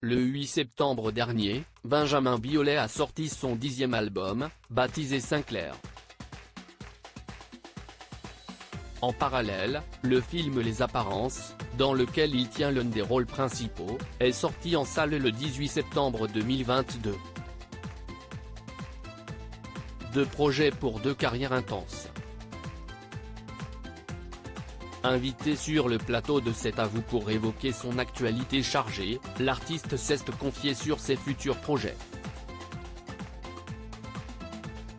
Le 8 septembre dernier, Benjamin Biolay a sorti son 10e album, baptisé Sinclair. En parallèle, le film Les Apparences, dans lequel il tient l'un des rôles principaux, est sorti en salle le 18 septembre 2022. Deux projets pour deux carrières intenses. Invité sur le plateau de C'est à vous pour évoquer son actualité chargée, l'artiste s'est confié sur ses futurs projets.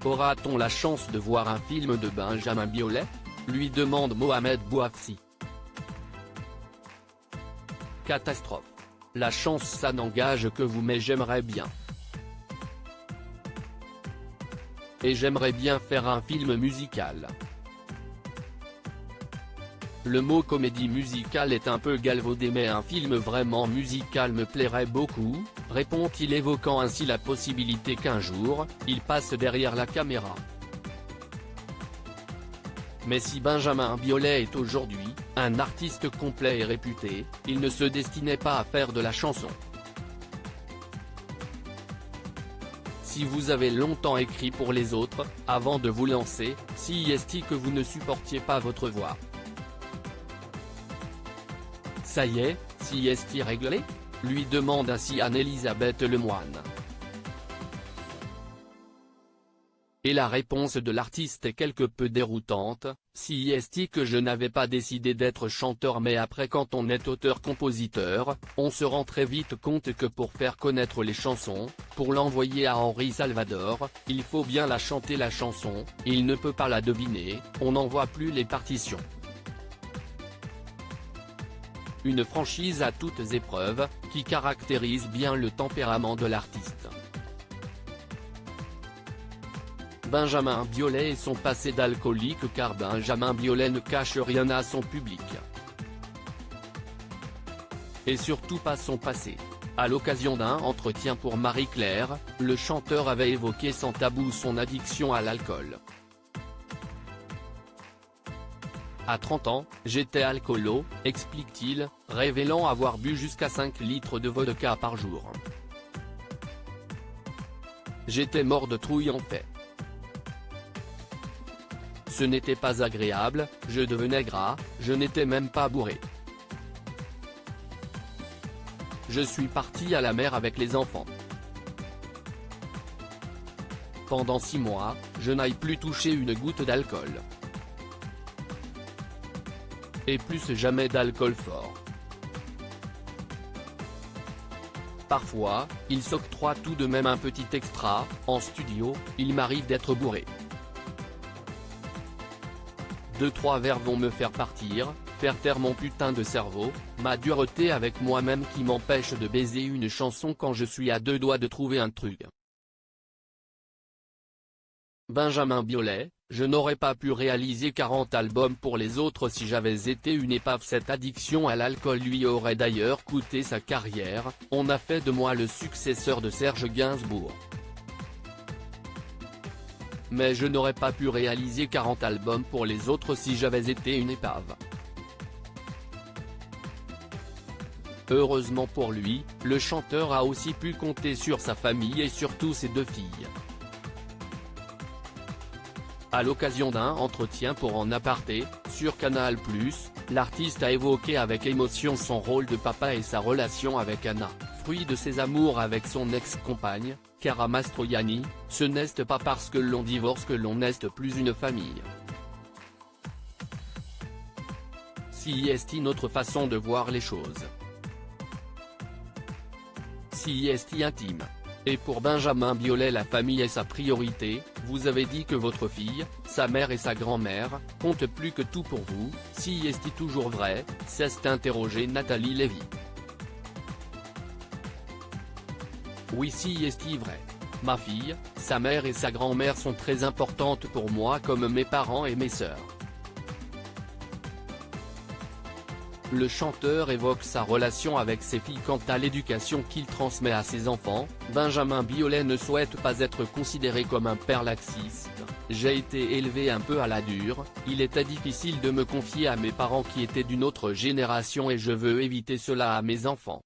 Aura-t-on la chance de voir un film de Benjamin Biolay ? Lui demande Mohamed Bouafsi. Catastrophe. La chance ça n'engage que vous mais j'aimerais bien. Et j'aimerais bien faire un film musical. Le mot comédie musicale est un peu galvaudé mais un film vraiment musical me plairait beaucoup, répond-il évoquant ainsi la possibilité qu'un jour, il passe derrière la caméra. Mais si Benjamin Biolay est aujourd'hui, un artiste complet et réputé, il ne se destinait pas à faire de la chanson. Si vous avez longtemps écrit pour les autres, avant de vous lancer, si est-il que vous ne supportiez pas votre voix ? Ça y est, si est-il réglé ? Lui demande ainsi Anne-Elisabeth Lemoine. Et la réponse de l'artiste est quelque peu déroutante, si est-il que je n'avais pas décidé d'être chanteur mais après quand on est auteur-compositeur, on se rend très vite compte que pour faire connaître les chansons, pour l'envoyer à Henri Salvador, il faut bien la chanter la chanson, il ne peut pas la deviner, on n'envoie plus les partitions. Une franchise à toutes épreuves, qui caractérise bien le tempérament de l'artiste. Benjamin Biolay et son passé d'alcoolique car Benjamin Biolay ne cache rien à son public. Et surtout pas son passé. À l'occasion d'un entretien pour Marie-Claire, le chanteur avait évoqué sans tabou son addiction à l'alcool. À 30 ans, j'étais alcoolo, explique-t-il, révélant avoir bu jusqu'à 5 litres de vodka par jour. J'étais mort de trouille en fait. Ce n'était pas agréable, je devenais gras, je n'étais même pas bourré. Je suis parti à la mer avec les enfants. Pendant 6 mois, je n'ai plus touché une goutte d'alcool. Et plus jamais d'alcool fort. Parfois, il s'octroie tout de même un petit extra, en studio, il m'arrive d'être bourré. 2-3 verres vont me faire partir, faire taire mon putain de cerveau, ma dureté avec moi-même qui m'empêche de baiser une chanson quand je suis à 2 doigts de trouver un truc. Benjamin Biolay, je n'aurais pas pu réaliser 40 albums pour les autres si j'avais été une épave. Cette addiction à l'alcool lui aurait d'ailleurs coûté sa carrière, on a fait de moi le successeur de Serge Gainsbourg. Mais je n'aurais pas pu réaliser 40 albums pour les autres si j'avais été une épave. Heureusement pour lui, le chanteur a aussi pu compter sur sa famille et surtout ses 2 filles. À l'occasion d'un entretien pour En Aparté, sur Canal+, l'artiste a évoqué avec émotion son rôle de papa et sa relation avec Anna, fruit de ses amours avec son ex-compagne, Chiara Mastroianni, ce n'est pas parce que l'on divorce que l'on n'est plus une famille. Si est notre façon de voir les choses. Si est intime. Et pour Benjamin Biolay la famille est sa priorité, vous avez dit que votre fille, sa mère et sa grand-mère, comptent plus que tout pour vous, si est toujours vrai, s'est interrogé Nathalie Lévy. Oui si est vrai. Ma fille, sa mère et sa grand-mère sont très importantes pour moi comme mes parents et mes sœurs. Le chanteur évoque sa relation avec ses filles quant à l'éducation qu'il transmet à ses enfants. Benjamin Biolay ne souhaite pas être considéré comme un père laxiste. J'ai été élevé un peu à la dure, il était difficile de me confier à mes parents qui étaient d'une autre génération et je veux éviter cela à mes enfants.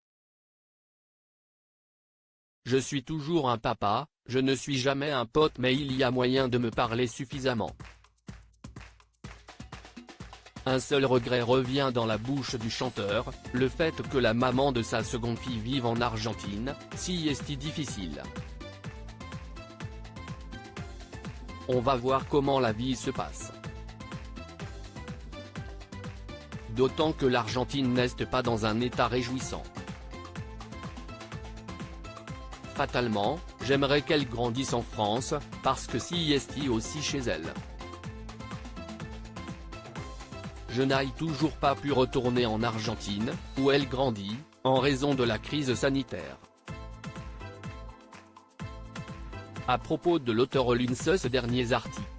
je suis toujours un papa, je ne suis jamais un pote mais il y a moyen de me parler suffisamment. Un seul regret revient dans la bouche du chanteur, le fait que la maman de sa seconde fille vive en Argentine, si est difficile. On va voir comment la vie se passe. D'autant que l'Argentine n'est pas dans un état réjouissant. Fatalement, j'aimerais qu'elle grandisse en France, parce que si est aussi chez elle. Je n'ai toujours pas pu retourner en Argentine, où elle grandit, en raison de la crise sanitaire. À propos de l'auteur Lince, ce dernier article.